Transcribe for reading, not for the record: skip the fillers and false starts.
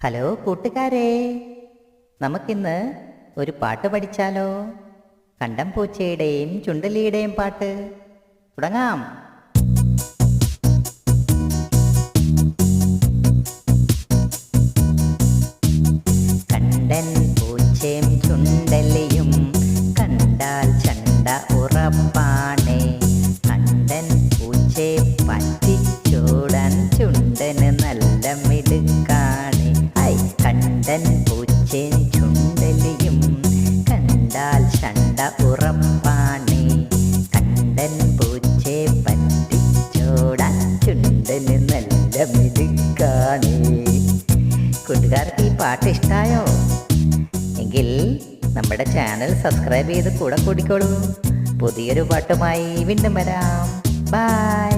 Hello കൂട്ടുകാരെ, നമുക്കിന്ന് ഒരു പാട്ട് പഠിച്ചാലോ? കണ്ടം പൂച്ചയുടെയും ചുണ്ടലിയുടെയും പാട്ട്. തുടങ്ങാം. കണ്ടൻ പൂച്ചയും ചുണ്ടലിയും കണ്ടാൽ ചണ്ട ഉറപ്പാണേ. കണ്ടൻ പൂച്ചയെ പറ്റിച്ചോടാൻ ചുണ്ടന് നല്ല മിടുക്കാണ്. കണ്ടൻ പൂച്ചയും ചുണ്ടലിയും കണ്ടാൽ ചണ്ട ഉറപ്പാണ്. കണ്ടൻ പൂച്ചയെ പറ്റിച്ചോടാൻ ചുണ്ടന് നല്ല മിടുക്കാണ്. കൂട്ടുകാർക്ക് ഈ പാട്ട് ഇഷ്ടമായോ? എങ്കിൽ നമ്മുടെ ചാനൽ സബ്സ്ക്രൈബ് ചെയ്ത് കൂടെ കൂടിക്കോളൂ. പുതിയൊരു പാട്ടുമായി വീണ്ടും വരാം. ബൈ.